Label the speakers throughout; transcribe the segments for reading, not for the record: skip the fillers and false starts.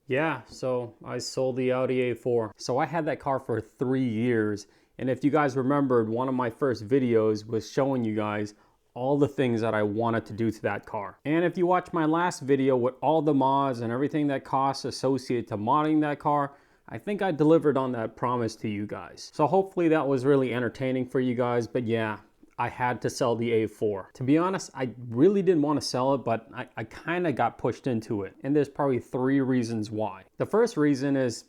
Speaker 1: Yeah, so I sold the Audi A4. So I had that car for 3 years. And if you guys remembered, one of my first videos was showing you guys all the things that I wanted to do to that car. And if you watch my last video with all the mods and everything that costs associated to modding that car, I think I delivered on that promise to you guys. So hopefully that was really entertaining for you guys. But yeah, I had to sell the A4. To be honest, I really didn't want to sell it, but I kind of got pushed into it. And there's probably 3 reasons why. The first reason is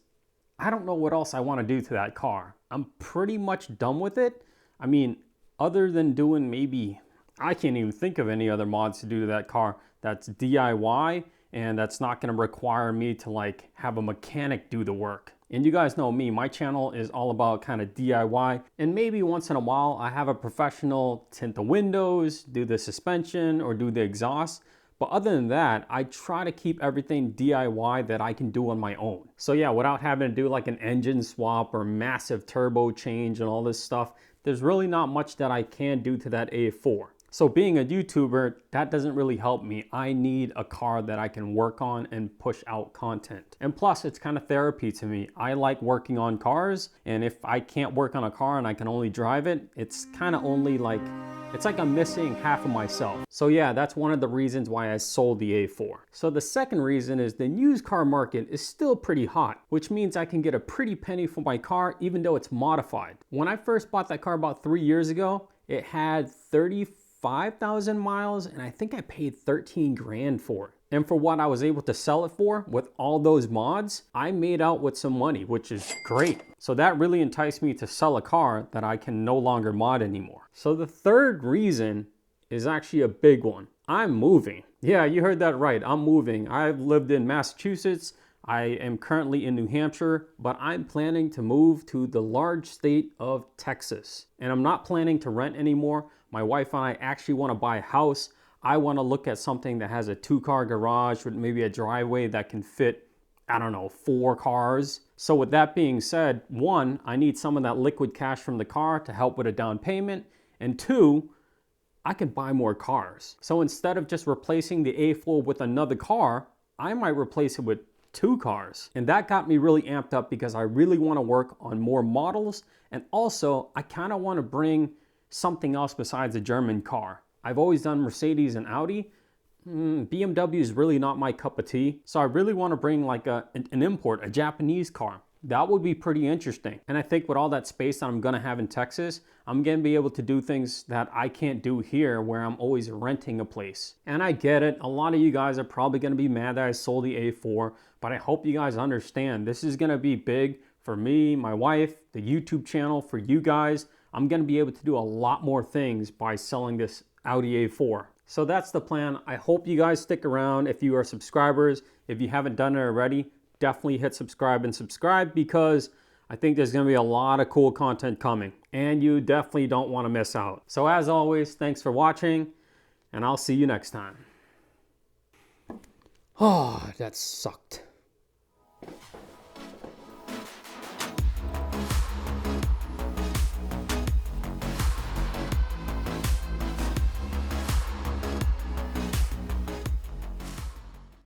Speaker 1: I don't know what else I want to do to that car. I'm pretty much done with it. I mean, other than doing maybe, I can't even think of any other mods to do to that car that's DIY and that's not going to require me to like have a mechanic do the work. And you guys know me, my channel is all about kind of DIY, and maybe once in a while I have a professional tint the windows, do the suspension, or do the exhaust. But other than that, I try to keep everything DIY that I can do on my own. So yeah, without having to do like an engine swap or massive turbo change and all this stuff, there's really not much that I can do to that A4. So being a YouTuber, that doesn't really help me. I need a car that I can work on and push out content. And plus, it's kind of therapy to me. I like working on cars, and if I can't work on a car and I can only drive it, it's kind of only like, it's like I'm missing half of myself. So yeah, that's one of the reasons why I sold the A4. So the second reason is the used car market is still pretty hot, which means I can get a pretty penny for my car even though it's modified. When I first bought that car about 3 years ago, it had 35,000 miles and I think I paid 13 grand for it. And for what I was able to sell it for with all those mods, I made out with some money, which is great. So that really enticed me to sell a car that I can no longer mod anymore. So the third reason is actually a big one. I'm moving. Yeah, you heard that right. I'm moving. I've lived in Massachusetts. I am currently in New Hampshire, but I'm planning to move to the large state of Texas. And I'm not planning to rent anymore. My wife and I actually want to buy a house. I want to look at something that has a 2-car garage with maybe a driveway that can fit, I don't know, 4 cars. So with that being said, 1, I need some of that liquid cash from the car to help with a down payment. And 2, I can buy more cars. So instead of just replacing the A4 with another car, I might replace it with 2 cars. And that got me really amped up because I really want to work on more models. And also, I kind of want to bring something else besides a German car. I've always done Mercedes and Audi. BMW is really not my cup of tea. So I really want to bring like an import, a Japanese car. That would be pretty interesting. And I think with all that space that I'm gonna have in Texas, I'm gonna be able to do things that I can't do here where I'm always renting a place. And I get it, a lot of you guys are probably gonna be mad that I sold the A4, but I hope you guys understand this is gonna be big for me, my wife, the YouTube channel, for you guys. I'm gonna be able to do a lot more things by selling this Audi A4. So that's the plan. I hope you guys stick around if you are subscribers. If you haven't done it already, definitely hit subscribe and subscribe because I think there's going to be a lot of cool content coming and you definitely don't want to miss out. So as always, thanks for watching and I'll see you next time. Oh, that sucked.